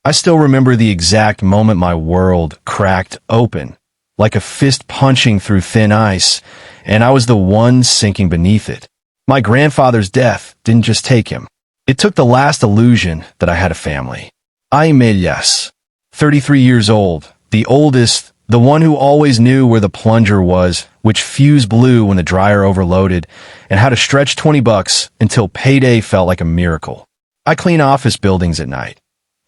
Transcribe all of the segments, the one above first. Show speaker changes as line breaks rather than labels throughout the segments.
I still remember the exact moment my world cracked open, like a fist punching through thin ice, and I was the one sinking beneath it. My grandfather's death didn't just take him. It took the last illusion that I had a family. Yes, 33 years old, the oldest, the one who always knew where the plunger was, which fuse blew when the dryer overloaded, and how to stretch $20 until payday felt like a miracle. I clean office buildings at night,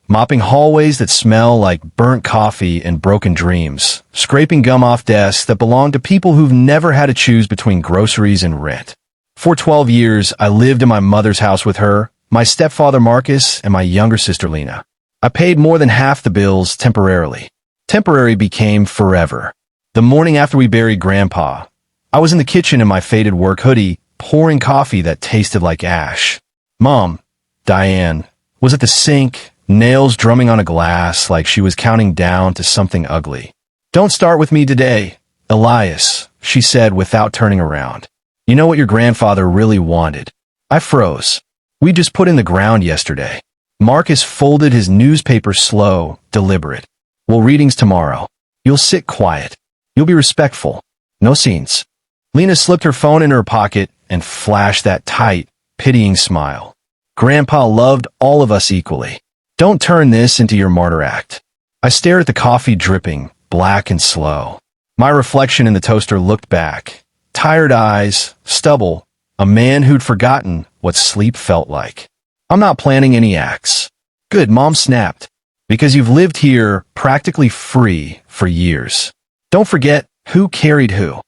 mopping hallways that smell like burnt coffee and broken dreams, scraping gum off desks that belong to people who've never had to choose between groceries and rent. For 12 years, I lived in my mother's house with her, my stepfather Marcus, and my younger sister Lena. I paid more than half the bills temporarily. Temporary became forever. The morning after we buried Grandpa, I was in the kitchen in my faded work hoodie, pouring coffee that tasted like ash. Mom, Diane, was at the sink, nails drumming on a glass like she was counting down to something ugly. "Don't start with me today, Elias," she said without turning around. "You know what your grandfather really wanted." I froze. "We just put in the ground yesterday." Marcus folded his newspaper slow, deliberate. "Well, readings tomorrow. You'll sit quiet. You'll be respectful. No scenes." Lena slipped her phone in her pocket and flashed that tight, pitying smile. Grandpa loved all of us equally. Don't turn this into your martyr act. I stared at the coffee dripping, black and slow. My reflection in the toaster looked back. Tired eyes, stubble, a man who'd forgotten what sleep felt like. "I'm not planning any acts." "Good," Mom snapped. "Because you've lived here practically free for years. Don't forget who carried who.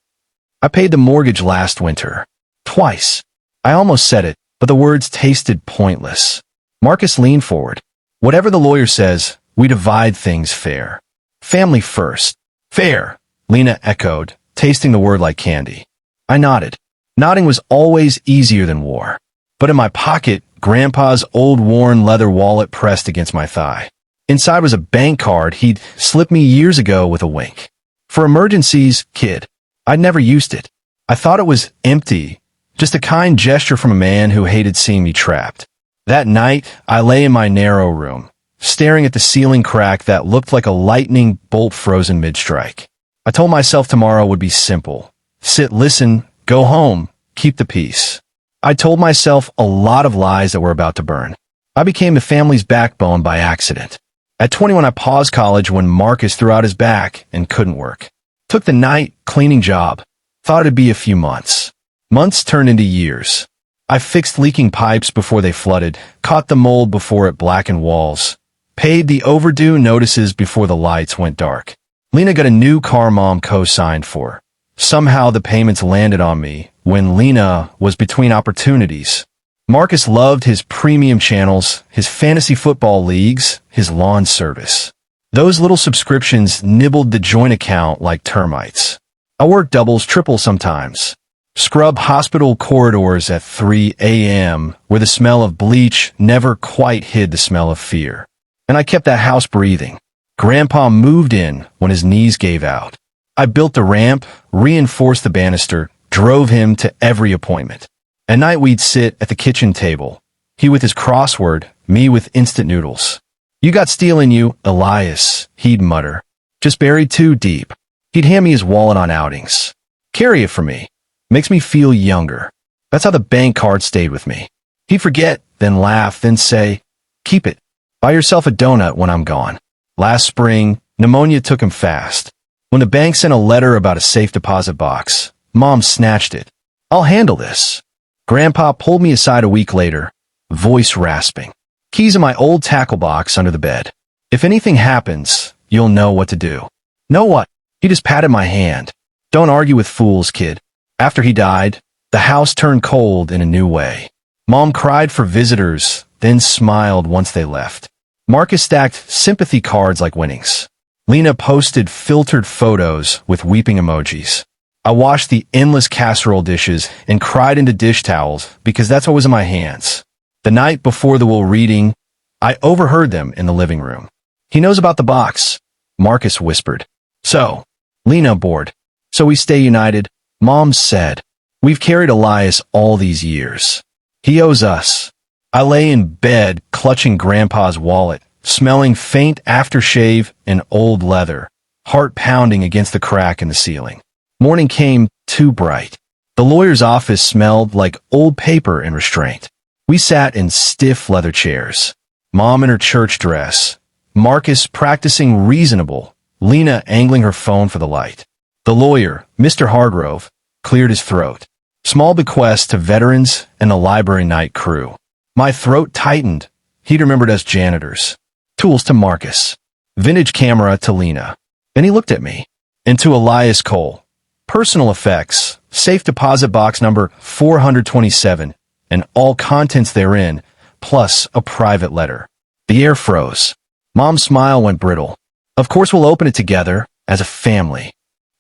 I paid the mortgage last winter. Twice." I almost said it, but the words tasted pointless. Marcus leaned forward. "Whatever the lawyer says, we divide things fair." "Family first." "Fair," Lena echoed, tasting the word like candy. I nodded. Nodding was always easier than war. But in my pocket, Grandpa's old worn leather wallet pressed against my thigh. Inside was a bank card he'd slipped me years ago with a wink. "For emergencies, kid." I'd never used it. I thought it was empty, just a kind gesture from a man who hated seeing me trapped. That night, I lay in my narrow room, staring at the ceiling crack that looked like a lightning bolt frozen mid-strike. I told myself tomorrow would be simple. Sit, listen, go home, keep the peace. I told myself a lot of lies that were about to burn. I became the family's backbone by accident. At 21, I paused college when Marcus threw out his back and couldn't work. Took the night cleaning job. Thought it'd be a few months. Months turned into years. I fixed leaking pipes before they flooded, caught the mold before it blackened walls, paid the overdue notices before the lights went dark. Lena got a new car Mom co-signed for. Somehow the payments landed on me when Lena was between opportunities. Marcus loved his premium channels, his fantasy football leagues, his lawn service. Those little subscriptions nibbled the joint account like termites. I worked doubles, triples sometimes. Scrub hospital corridors at 3 a.m. where the smell of bleach never quite hid the smell of fear. And I kept that house breathing. Grandpa moved in when his knees gave out. I built the ramp, reinforced the banister, drove him to every appointment. At night we'd sit at the kitchen table, he with his crossword, me with instant noodles. "You got steel in you, Elias," he'd mutter. "Just buried too deep." He'd hand me his wallet on outings. "Carry it for me. Makes me feel younger." That's how the bank card stayed with me. He'd forget, then laugh, then say, "Keep it. Buy yourself a donut when I'm gone." Last spring, pneumonia took him fast. When the bank sent a letter about a safe deposit box, Mom snatched it. "I'll handle this." Grandpa pulled me aside a week later, voice rasping. "Keys in my old tackle box under the bed. If anything happens, you'll know what to do." "Know what?" He just patted my hand. "Don't argue with fools, kid." After he died, the house turned cold in a new way. Mom cried for visitors, then smiled once they left. Marcus stacked sympathy cards like winnings. Lena posted filtered photos with weeping emojis. I washed the endless casserole dishes and cried into dish towels because that's what was in my hands. The night before the will reading, I overheard them in the living room. "He knows about the box," Marcus whispered. "So," Lena bored. "So we stay united," Mom said. "We've carried Elias all these years. He owes us." I lay in bed, clutching Grandpa's wallet, smelling faint aftershave and old leather, heart pounding against the crack in the ceiling. Morning came too bright. The lawyer's office smelled like old paper and restraint. We sat in stiff leather chairs. Mom in her church dress, Marcus practicing reasonable, Lena angling her phone for the light. The lawyer, Mr. Hargrove, cleared his throat. Small bequest to veterans and the library night crew. My throat tightened. He'd remembered us janitors. Tools to Marcus. Vintage camera to Lena. Then he looked at me. And to Elias Cole. Personal effects. Safe deposit box number 427. And all contents therein, plus a private letter. The air froze. Mom's smile went brittle. Of course we'll open it together, as a family.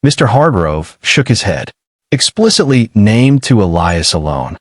Mr. Hargrove shook his head. Explicitly named to Elias alone.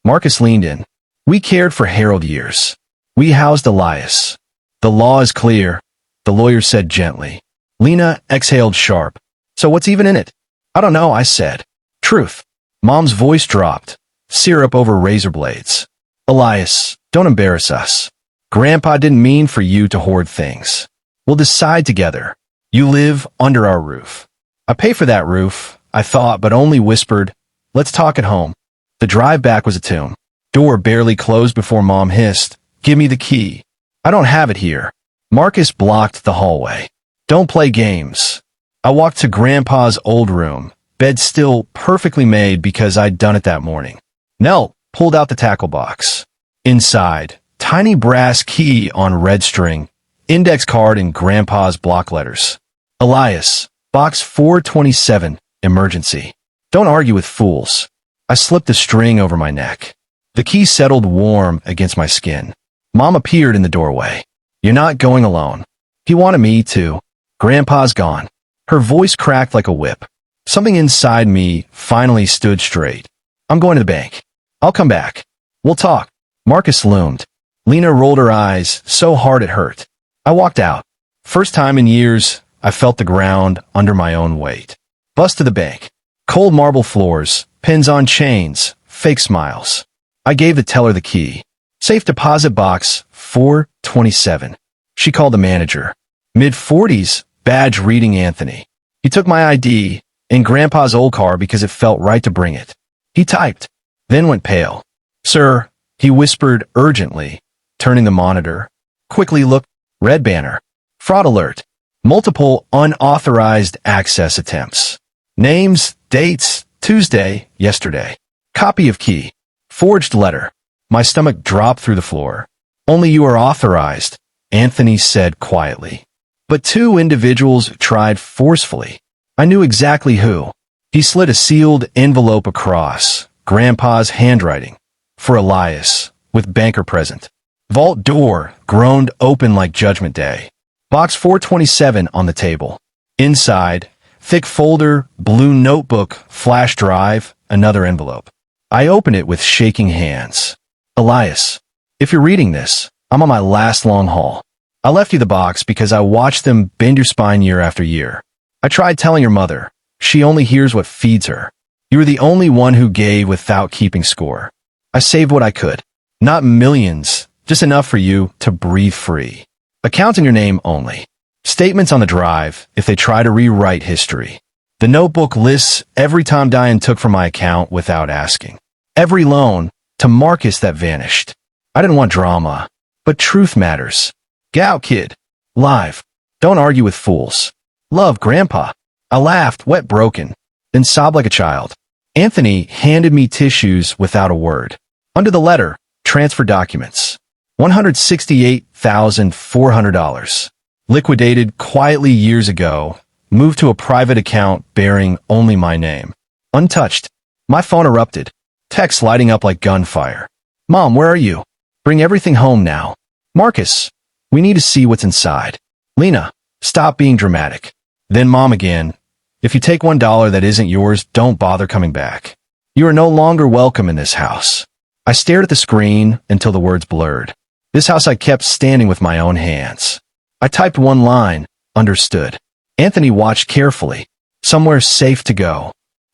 Marcus leaned in. We cared for Harold years. We housed Elias. The law is clear, the lawyer said gently. Lena exhaled sharp. So what's even in it? I don't know, I said. Truth. Mom's voice dropped. Syrup over razor blades. Elias, don't embarrass us. Grandpa didn't mean for you to hoard things. We'll decide together. You live under our roof. I pay for that roof, I thought, but only whispered, let's talk at home. The drive back was a tune. Door barely closed before Mom hissed, give me the key. I don't have it here. Marcus blocked the hallway. Don't play games. I walked to Grandpa's old room, bed still perfectly made because I'd done it that morning. Nell pulled out the tackle box. Inside, tiny brass key on red string, index card in Grandpa's block letters. Elias, box 427, emergency. Don't argue with fools. I slipped the string over my neck. The key settled warm against my skin. Mom appeared in the doorway. You're not going alone. He wanted me to. Grandpa's gone. Her voice cracked like a whip. Something inside me finally stood straight. I'm going to the bank. I'll come back. We'll talk. Marcus loomed. Lena rolled her eyes so hard it hurt. I walked out. First time in years, I felt the ground under my own weight. Bus to the bank. Cold marble floors, pins on chains, fake smiles. I gave the teller the key. Safe deposit box 427. She called the manager. Mid-40s, badge reading Anthony. He took my ID in Grandpa's old car because it felt right to bring it. He typed, then went pale. Sir, he whispered urgently, turning the monitor. Quickly looked, red banner. Fraud alert. Multiple unauthorized access attempts. Names, dates, Tuesday, yesterday. Copy of key. Forged letter. My stomach dropped through the floor. Only you are authorized, Anthony said quietly. But two individuals tried forcefully. I knew exactly who. He slid a sealed envelope across, Grandpa's handwriting, for Elias, with banker present. Vault door groaned open like Judgment Day. Box 427 on the table. Inside, thick folder, blue notebook, flash drive, another envelope. I open it with shaking hands. Elias, if you're reading this, I'm on my last long haul. I left you the box because I watched them bend your spine year after year. I tried telling your mother. She only hears what feeds her. You were the only one who gave without keeping score. I saved what I could. Not millions, just enough for you to breathe free. Account in your name only. Statements on the drive if they try to rewrite history. The notebook lists every time Diane took from my account without asking. Every loan to Marcus that vanished. I didn't want drama, but truth matters. Get out, kid. Live. Don't argue with fools. Love, Grandpa. I laughed, wet broken, then sobbed like a child. Anthony handed me tissues without a word. Under the letter, transfer documents. $168,400. Liquidated quietly years ago. Moved to a private account bearing only my name. Untouched. My phone erupted. Text lighting up like gunfire. Mom, where are you? Bring everything home now. Marcus, we need to see what's inside. Lena, stop being dramatic. Then Mom again. If you take $1 that isn't yours, don't bother coming back. You are no longer welcome in this house. I stared at the screen until the words blurred. This house I kept standing with my own hands. I typed one line, understood. Anthony watched carefully. Somewhere safe to go.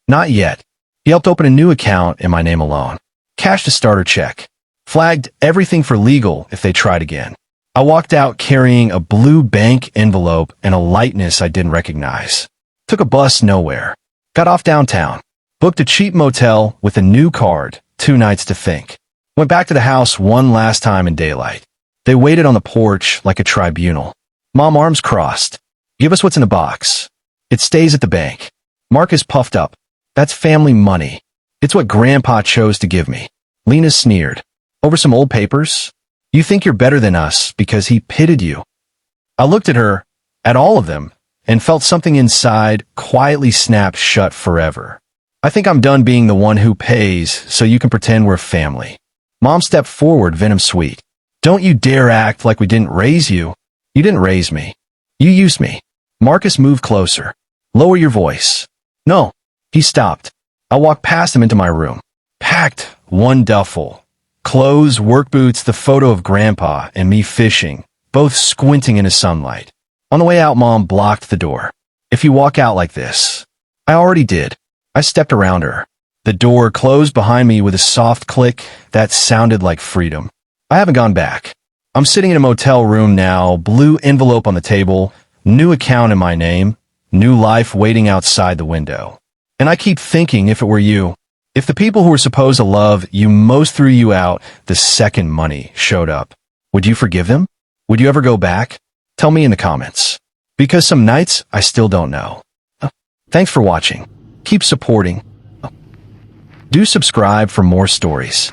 Not yet. He helped open a new account in my name alone. Cashed a starter check. Flagged everything for legal if they tried again. I walked out carrying a blue bank envelope and a lightness I didn't recognize. Took a bus nowhere. Got off downtown. Booked a cheap motel with a new card, 2 nights to think. Went back to the house one last time in daylight. They waited on the porch like a tribunal. Mom, arms crossed. Give us what's in the box. It stays at the bank. Marcus puffed up. That's family money. It's what Grandpa chose to give me. Lena sneered. Over some old papers? You think you're better than us because he pitted you. I looked at her, at all of them, and felt something inside quietly snap shut forever. I think I'm done being the one who pays so you can pretend we're family. Mom stepped forward, venom sweet. Don't you dare act like we didn't raise you. You didn't raise me. You used me. Marcus moved closer. Lower your voice. No. He stopped. I walked past him into my room. Packed, one duffel. Clothes, work boots, the photo of Grandpa and me fishing, both squinting in the sunlight. On the way out, Mom blocked the door. If you walk out like this. I already did. I stepped around her. The door closed behind me with a soft click that sounded like freedom. I haven't gone back. I'm sitting in a motel room now, blue envelope on the table, new account in my name, new life waiting outside the window. And I keep thinking, if it were you, if the people who were supposed to love you most threw you out the second money showed up, would you forgive them? Would you ever go back? Tell me in the comments. Because some nights, I still don't know. Thanks for watching. Keep supporting. Do subscribe for more stories.